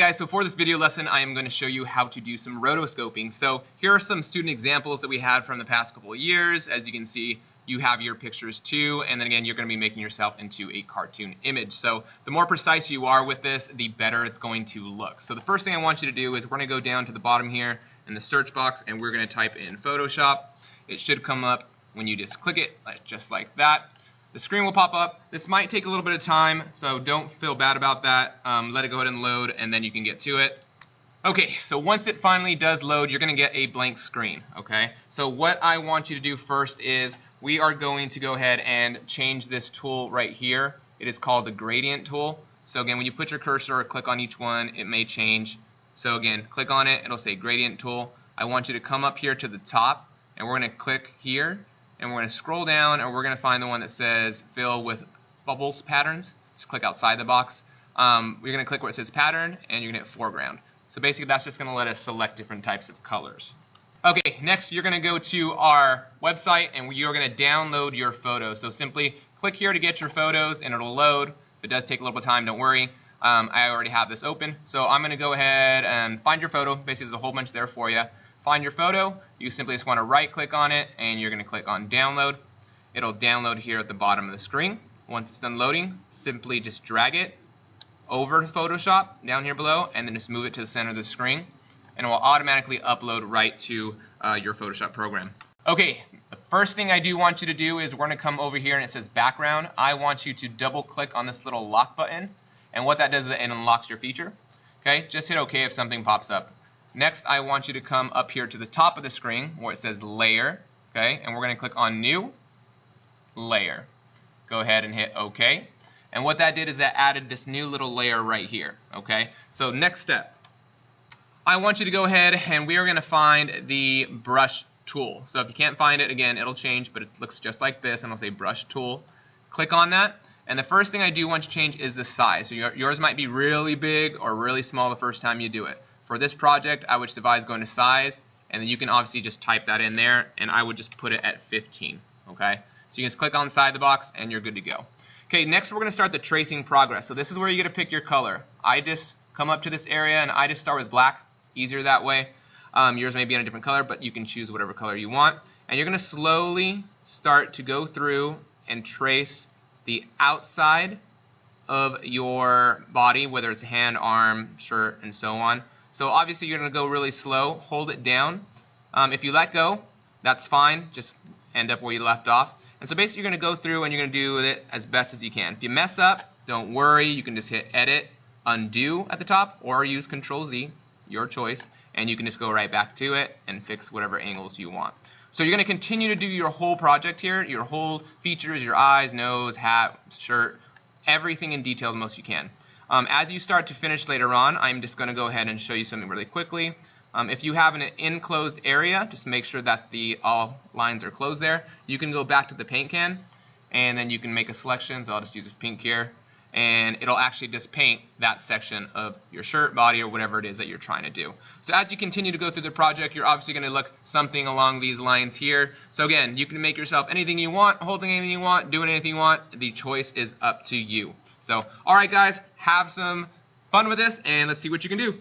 guys, so for this video lesson, I am going to show you how to do some rotoscoping. So here are some student examples that we had from the past couple of years. As you can see, you have your pictures too, and then again, you're going to be making yourself into a cartoon image. So the more precise you are with this, the better it's going to look. So the first thing I want you to do is we're going to go down to the bottom here in the search box, and we're going to type in Photoshop. It should come up when you just click it, just like that. The screen will pop up. This might take a little bit of time, so don't feel bad about that. Let it go ahead and load, and then you can get to it. Okay, so once it finally does load, you're going to get a blank screen, okay? So what I want you to do first is we are going to go ahead and change this tool right here. It is called the gradient tool. So again, when you put your cursor or click on each one, it may change. So again, click on it. It'll say gradient tool. I want you to come up here to the top, and we're going to click here. And we're going to scroll down, and we're going to find the one that says fill with bubbles patterns. Just click outside the box. You're going to click where it says pattern, and you're going to hit foreground. So basically that's just going to let us select different types of colors. Okay, next you're going to go to our website, and you're going to download your photos. So simply click here to get your photos, and it'll load. If it does take a little bit of time, don't worry. I already have this open. So I'm going to go ahead and find your photo. Basically there's a whole bunch there for you. Find your photo. You simply just want to right click on it, and you're going to click on download. It'll download here at the bottom of the screen. Once it's done loading, simply just drag it over to Photoshop down here below, and then just move it to the center of the screen, and it will automatically upload right to your Photoshop program. Okay, the first thing I do want you to do is we're going to come over here and it says background. I want you to double click on this little lock button, and what that does is it unlocks your feature. Okay, just hit OK if something pops up. Next, I want you to come up here to the top of the screen where it says layer, okay, and we're going to click on new layer. Go ahead and hit OK. And what that did is that added this new little layer right here, okay? So next step, I want you to go ahead and we are going to find the brush tool. So if you can't find it, again, it'll change, but it looks just like this, and it'll say brush tool. Click on that. And the first thing I do want you to change is the size. So yours might be really big or really small the first time you do it. For this project, I would advise going to size, and then you can obviously just type that in there, and I would just put it at 15, okay? So you can just click on the side of the box, and you're good to go. Okay, next we're going to start the tracing progress. So this is where you get to pick your color. I just come up to this area, and I just start with black. Easier that way. Yours may be in a different color, but you can choose whatever color you want. And you're going to slowly start to go through and trace the outside of your body, whether it's hand, arm, shirt, and so on. So obviously you're going to go really slow. Hold it down. If you let go, that's fine. Just end up where you left off. And so basically you're going to go through and you're going to do it as best as you can. If you mess up, don't worry. You can just hit edit, undo at the top, or use Control-Z, your choice, and you can just go right back to it and fix whatever angles you want. So you're going to continue to do your whole project here, your whole features, your eyes, nose, hat, shirt, everything in detail the most you can. As you start to finish later on, I'm just going to go ahead and show you something really quickly. If you have an enclosed area, just make sure that all lines are closed there. You can go back to the paint can, and then you can make a selection. So I'll just use this pink here, and it'll actually just paint that section of your shirt, body, or whatever it is that you're trying to do. So as you continue to go through the project, you're obviously going to look something along these lines here. So again, you can make yourself anything you want, holding anything you want, doing anything you want. The choice is up to you. So, all right, guys, have some fun with this, and let's see what you can do.